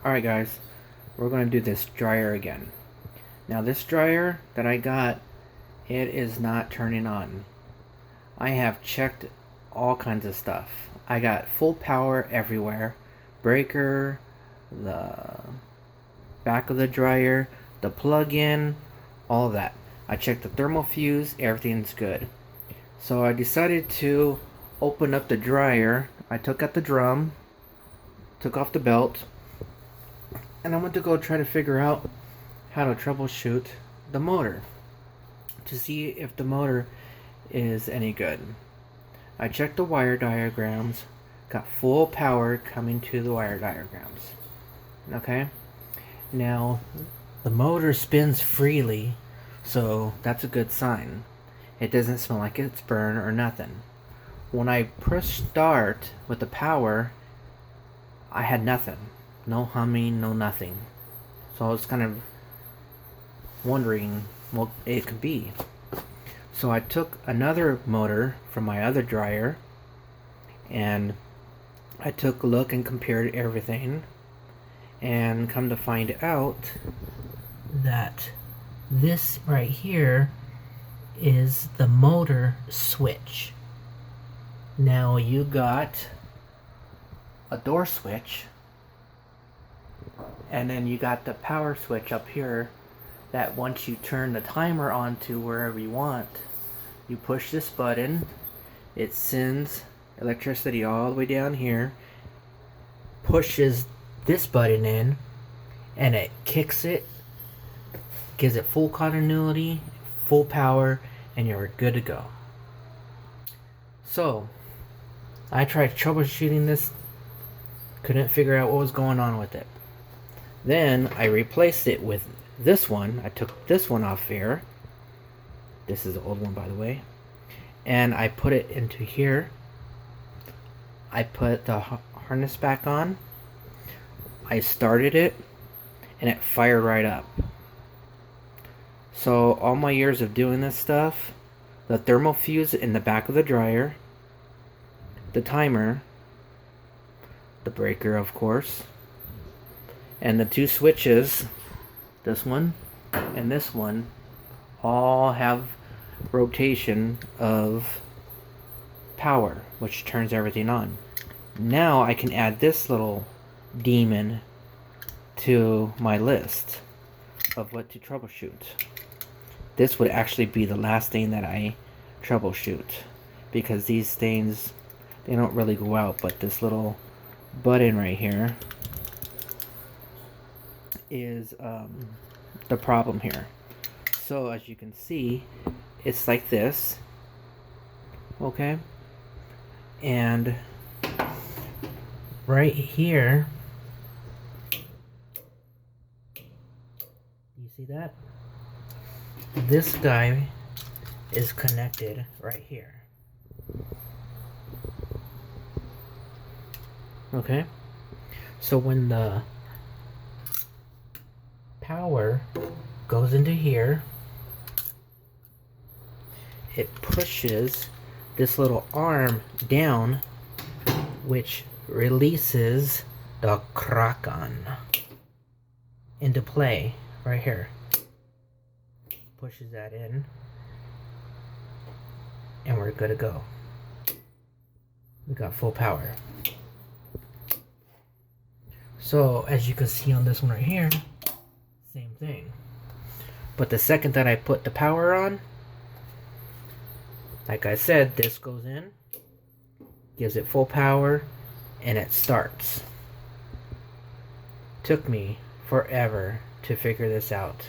Alright guys, we're going to do this dryer again. Now this dryer that I got, it is not turning on. I have checked all kinds of stuff. I got full power everywhere. Breaker, the back of the dryer, the plug-in, all of that. I checked the thermal fuse, everything's good. So I decided to open up the dryer. I took out the drum, took off the belt, and I went to go try to figure out how to troubleshoot the motor to see if the motor is any good. I checked the wire diagrams, got full power coming to the wire diagrams. Okay? Now, the motor spins freely, so that's a good sign. It doesn't smell like it's burned or nothing. When I pushed start with the power, I had nothing. No humming, no nothing. So I was kind of wondering what it could be. So I took another motor from my other dryer and I took a look and compared everything, and come to find out that this right here is the motor switch. Now you got a door switch, and then you got the power switch up here that once you turn the timer on to wherever you want, you push this button, it sends electricity all the way down here, pushes this button in, and it kicks it, gives it full continuity, full power, and you're good to go. So I tried troubleshooting this, couldn't figure out what was going on with it. Then I replaced it with this one. I took this one off here. This is the old one, by the way. And I put it into here. I put the harness back on. I started it, and it fired right up. So all my years of doing this stuff, the thermal fuse in the back of the dryer, the timer, the breaker of course, and the two switches, this one and this one, all have rotation of power, which turns everything on. Now I can add this little demon to my list of what to troubleshoot. This would actually be the last thing that I troubleshoot, because these things, they don't really go out, but this little button right here is the problem here. So as you can see, it's like this, okay, and right here, you see that? This guy is connected right here. Okay, so when the power goes into here, it pushes this little arm down, which releases the Kraken into play right here. Pushes that in, and we're good to go. We got full power. So as you can see on this one right here, same thing. But the second that I put the power on, like I said, this goes in, gives it full power, and it starts. Took me forever to figure this out.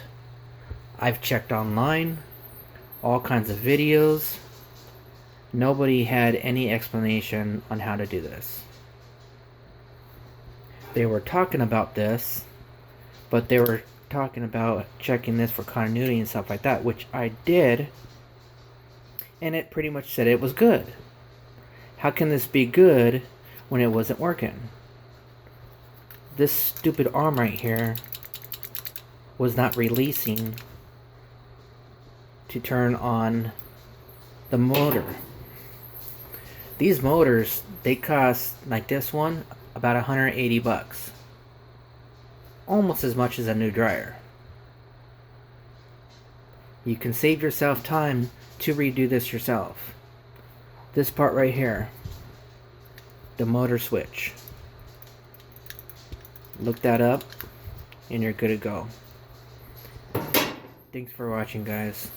I've checked online, all kinds of videos. Nobody had any explanation on how to do this. They were talking about this, but they were talking about checking this for continuity and stuff like that, which I did, and it pretty much said it was good. How can this be good when it wasn't working? This stupid arm right here was not releasing to turn on the motor. These motors, they cost, like this one, about 180 bucks. almost as much as a new dryer. You can save yourself time to redo this yourself. This part right here, the motor switch. Look that up and you're good to go. Thanks for watching, guys.